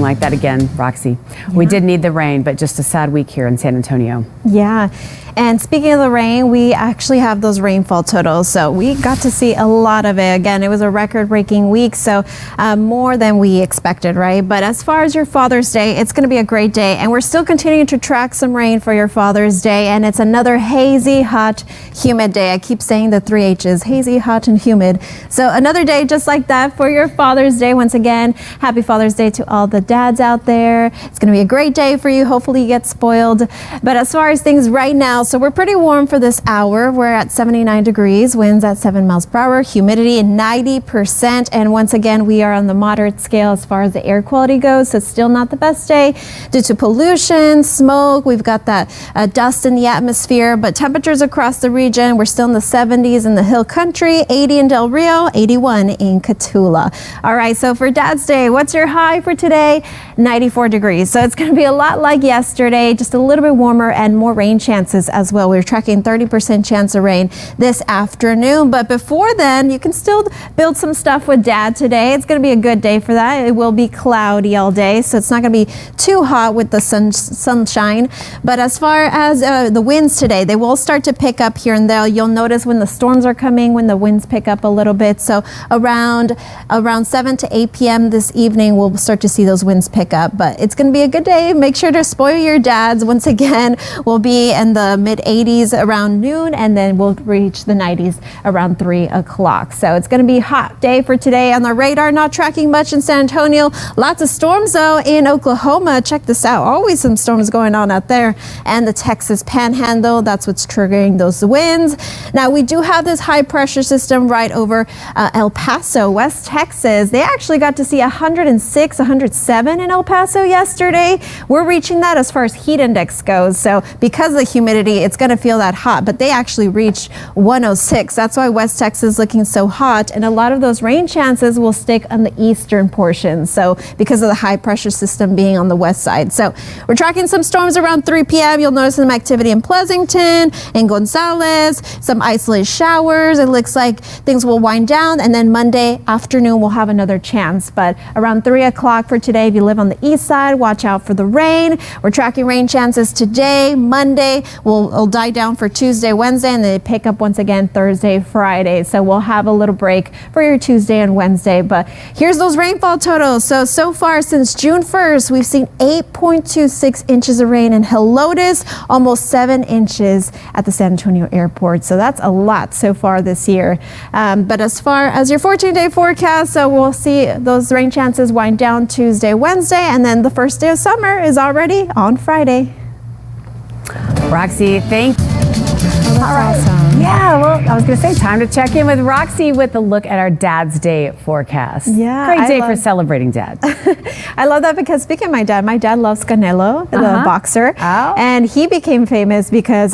Like that again, Roxy. Yeah. We did need the rain, but just a sad week here in San Antonio. Yeah. And speaking of the rain, we actually have those rainfall totals. So we got to see a lot of it. Again, it was a record-breaking week, so more than we expected, right? But as far as your Father's Day, it's going to be a great day. And we're still continuing to track some rain for your Father's Day. And it's another hazy, hot, humid day. I keep saying the 3 H's, hazy, hot, and humid. So another day just like that for your Father's Day. Once again, happy Father's Day to all the dads out there. It's going to be a great day for you. Hopefully you get spoiled. But as far as things right now, so we're pretty warm for this hour. We're at 79 degrees, winds at 7 miles per hour, humidity 90%. And once again, we are on the moderate scale as far as the air quality goes. So it's still not the best day due to pollution, smoke. We've got that dust in the atmosphere, but temperatures across the region, we're still in the 70s in the hill country, 80 in Del Rio, 81 in Catula. All right, so for Dad's Day, what's your high for today? 94 degrees. So it's going to be a lot like yesterday, just a little bit warmer and more rain chances as well. We're tracking 30% chance of rain this afternoon. But before then, you can still build some stuff with Dad today. It's going to be a good day for that. It will be cloudy all day, so it's not going to be too hot with the sunshine. But as far as the winds today, they will start to pick up here and there. You'll notice when the storms are coming, when the winds pick up a little bit. So around 7 to 8 p.m. this evening, we'll start to see those winds pick up. But it's going to be a good day. Make sure to spoil your dads. Once again, we'll be in the mid-80s around noon, and then we'll reach the 90s around 3 o'clock. So it's going to be a hot day for today. On the radar, not tracking much in San Antonio. Lots of storms though in Oklahoma. Check this out. Always some storms going on out there. And the Texas Panhandle, that's what's triggering those winds. Now we do have this high pressure system right over El Paso, West Texas. They actually got to see 106, 107 in El Paso yesterday. We're reaching that as far as heat index goes. So because of the humidity, it's going to feel that hot, but they actually reached 106. That's why West Texas is looking so hot, and a lot of those rain chances will stick on the eastern portion. So because of the high pressure system being on the west side. So we're tracking some storms around 3 p.m. You'll notice some activity in Pleasanton, in Gonzales, some isolated showers. It looks like things will wind down, and then Monday afternoon we'll have another chance. But around 3 o'clock for today, if you live on the east side, watch out for the rain. We're tracking rain chances today. Monday will die down for Tuesday, Wednesday, and then they pick up once again Thursday, Friday. So we'll have a little break for your Tuesday and Wednesday. But here's those rainfall totals. So far since June 1st, we've seen 8.26 inches of rain in Helotes, almost 7 inches at the San Antonio airport. So that's a lot so far this year. But as far as your 14-day forecast, so we'll see those rain chances wind down Tuesday, Wednesday, and then the first day of summer is already on Friday. Roxy, thank you. Oh, that's awesome. Yeah, well, I was going to say, time to check in with Roxy with a look at our Dad's Day forecast. Yeah, great day for celebrating Dad. I love that because speaking of my dad loves Canelo, the boxer. Oh. And he became famous because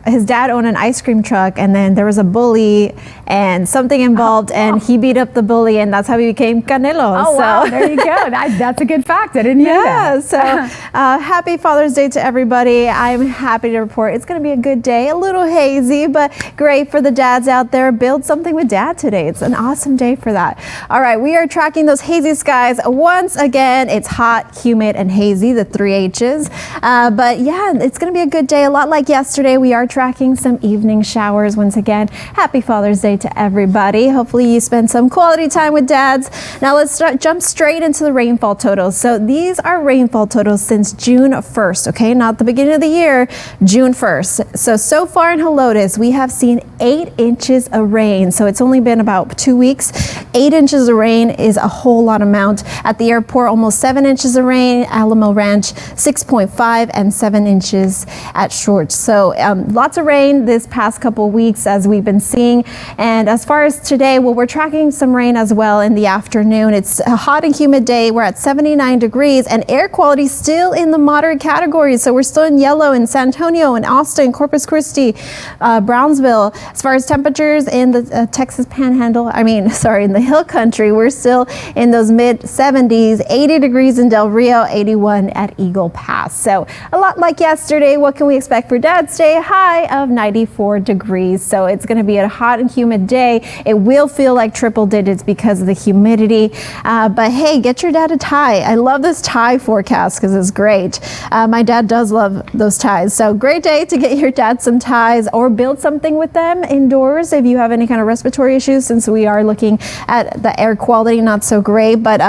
his dad owned an ice cream truck, and then there was a bully and something involved, and he beat up the bully, and that's how he became Canelo. Oh, wow, there you go. That's a good fact. I didn't know that. So happy Father's Day to everybody. I'm happy to report it's going to be a good day, a little hazy, but great for the dads out there. Build something with Dad today. It's an awesome day for that. All right, we are tracking those hazy skies. Once again, it's hot, humid, and hazy, the 3 H's. But yeah, it's going to be a good day. A lot like yesterday, we are tracking some evening showers. Once again, happy Father's Day to everybody. Hopefully you spend some quality time with dads. Now let's jump straight into the rainfall totals. So these are rainfall totals since June 1st, okay? Not the beginning of the year, June 1st. So far in Helotes, we have seen 8 inches of rain. So it's only been about 2 weeks. 8 inches of rain is a whole lot amount. At the airport, almost 7 inches of rain. Alamo Ranch, 6.5 and 7 inches at Short. So lots of rain this past couple weeks as we've been seeing. And as far as today, well, we're tracking some rain as well in the afternoon. It's a hot and humid day. We're at 79 degrees and air quality still in the moderate category. So we're still in yellow in San Antonio and Austin, Corpus Christi, Brownsville. As far as temperatures in the Texas Panhandle, in the Hill Country, we're still in those mid 70s, 80 degrees in Del Rio, 81 at Eagle Pass. So a lot like yesterday. What can we expect for Dad's Day? High of 94 degrees. So it's going to be a hot and humid day. It will feel like triple digits because of the humidity. But hey, get your dad a tie. I love this tie forecast because it's great. My dad does love those ties. So great day to get your dad some ties or build something with them indoors if you have any kind of respiratory issues, since we are looking at the air quality not so great. But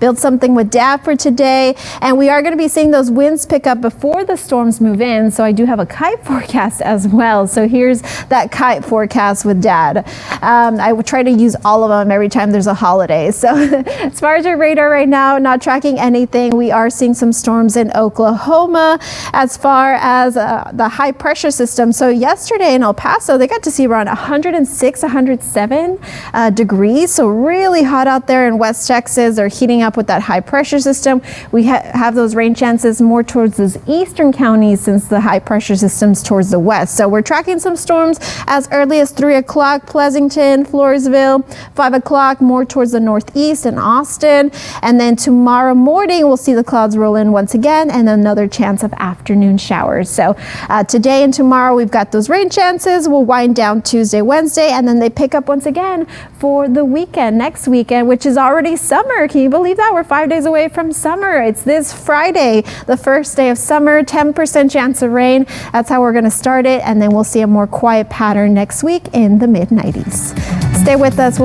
build something with dad for today. And we are going to be seeing those winds pick up before the storms move in. So I do have a kite forecast as well. So here's that kite forecast with dad. I would try to use all of them every time there's a holiday. So as far as your radar right now, not tracking anything. We are seeing some storms in Oklahoma. As far as the high pressure system, so yesterday in El Paso, they got to see around 106, 107 degrees. So really hot out there in West Texas. They're heating up with that high pressure system. We have those rain chances more towards those eastern counties since the high pressure system's towards the west. So we're tracking some storms as early as 3 o'clock, Pleasanton, Floresville, 5 o'clock, more towards the northeast in Austin. And then tomorrow morning, we'll see the clouds roll in once again and another chance of afternoon showers. So today and tomorrow, we've got those rain chances. We'll wind down Tuesday, Wednesday, and then they pick up once again for the weekend, next weekend, which is already summer. Can you believe that? We're 5 days away from summer. It's this Friday, the first day of summer, 10% chance of rain. That's how we're going to start it. And then we'll see a more quiet pattern next week in the mid 90s. Stay with us.